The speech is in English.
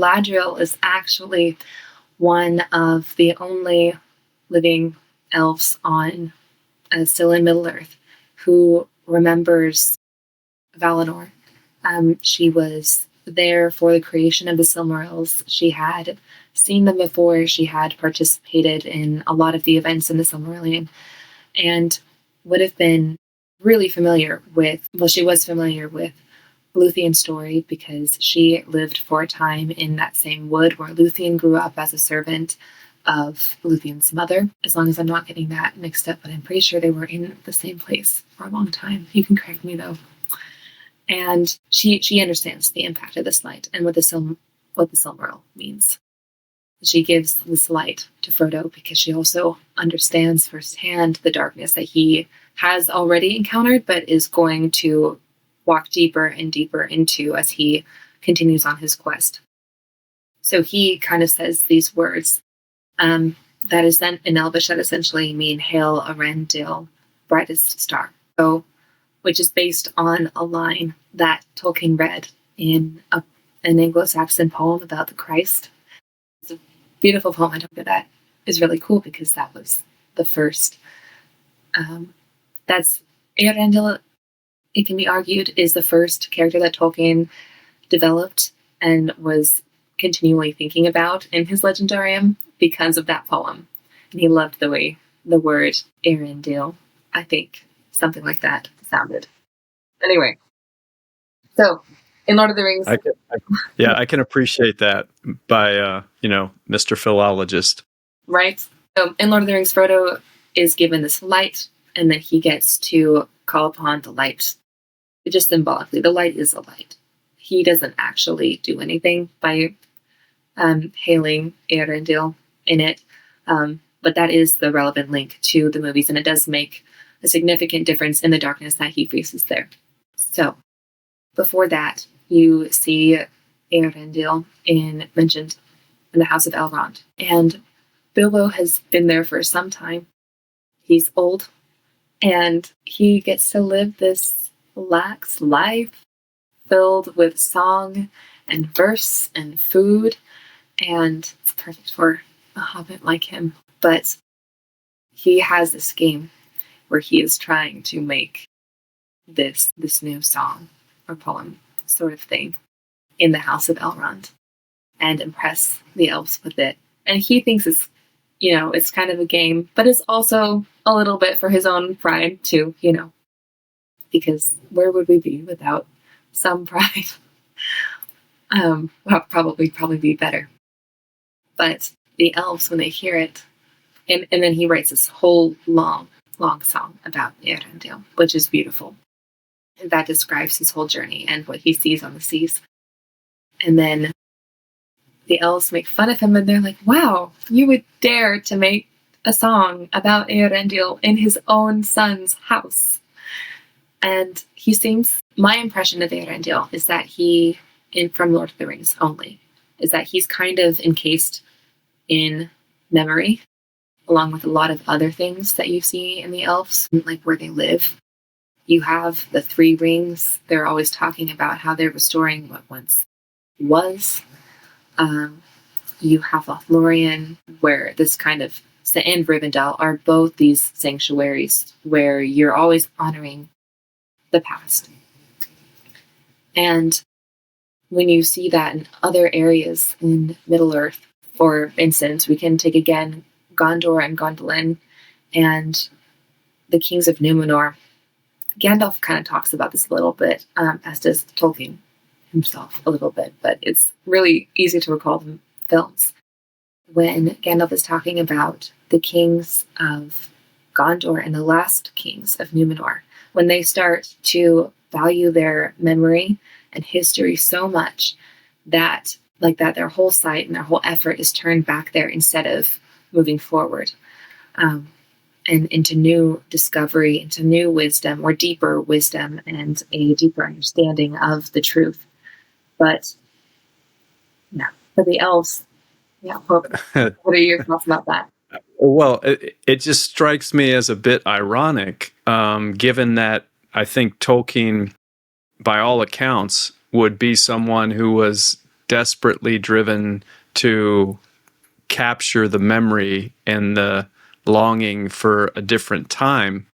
Galadriel is actually one of the only living elves on still in Middle Earth who remembers Valinor. She was there for the creation of the Silmarils. She had seen them before. She had participated in a lot of the events in the Silmarillion and would have been really familiar with, well, she was familiar with Luthien's story because she lived for a time in that same wood where Luthien grew up as a servant of Luthien's mother. As long as I'm not getting that mixed up, but I'm pretty sure they were in the same place for a long time. You can correct me though. And she understands the impact of this light and what the Silmaril means. She gives this light to Frodo because she also understands firsthand the darkness that he has already encountered, but is going to walk deeper and deeper into as he continues on his quest. So he kind of says these words that is then in Elvish that essentially mean "Hail Arendil, brightest star." So, which is based on a line that Tolkien read in an Anglo-Saxon poem about the Christ. It's a beautiful poem. I think that is really cool because that was the first. That's Eärendil. It can be argued is the first character that Tolkien developed and was continually thinking about in his legendarium because of that poem. And he loved the way the word Eärendil, I think, something like that sounded. Anyway, so in Lord of the Rings, I can appreciate that by Mr. Philologist. Right. So in Lord of the Rings, Frodo is given this light, and then he gets to call upon the light. Just symbolically, the light is a light. He doesn't actually do anything by hailing Eärendil in it, but that is the relevant link to the movies, and it does make a significant difference in the darkness that he faces there. So, before that, you see Eärendil mentioned in the House of Elrond, and Bilbo has been there for some time. He's old, and he gets to live this relaxed life filled with song and verse and food, and it's perfect for a hobbit like him. But he has this game where he is trying to make this new song or poem sort of thing in the House of Elrond and impress the elves with it. And he thinks it's kind of a game, but it's also a little bit for his own pride too, because where would we be without some pride? Well, probably be better. But the elves, when they hear it, and then he writes this whole long song about Eärendil, which is beautiful. And that describes his whole journey and what he sees on the seas. And then the elves make fun of him, and they're like, wow, you would dare to make a song about Eärendil in his own son's house. And my impression of Eärendil is that from Lord of the Rings only, is that he's kind of encased in memory, along with a lot of other things that you see in the elves, like where they live. You have the three rings. They're always talking about how they're restoring what once was. You have Lothlorien, where this kind of, and Rivendell are both these sanctuaries where you're always honoring the past. And when you see that in other areas in Middle-earth, for instance, we can take again Gondor and Gondolin and the kings of Numenor. Gandalf kind of talks about this a little bit, as does Tolkien himself a little bit, but it's really easy to recall the films. When Gandalf is talking about the kings of Gondor and the last kings of Numenor, when they start to value their memory and history so much that their whole sight and their whole effort is turned back there instead of moving forward, and into new discovery, into new wisdom, or deeper wisdom, and a deeper understanding of the truth. But for the elves, what are your thoughts about that? Well, it just strikes me as a bit ironic, given that I think Tolkien, by all accounts, would be someone who was desperately driven to capture the memory and the longing for a different time.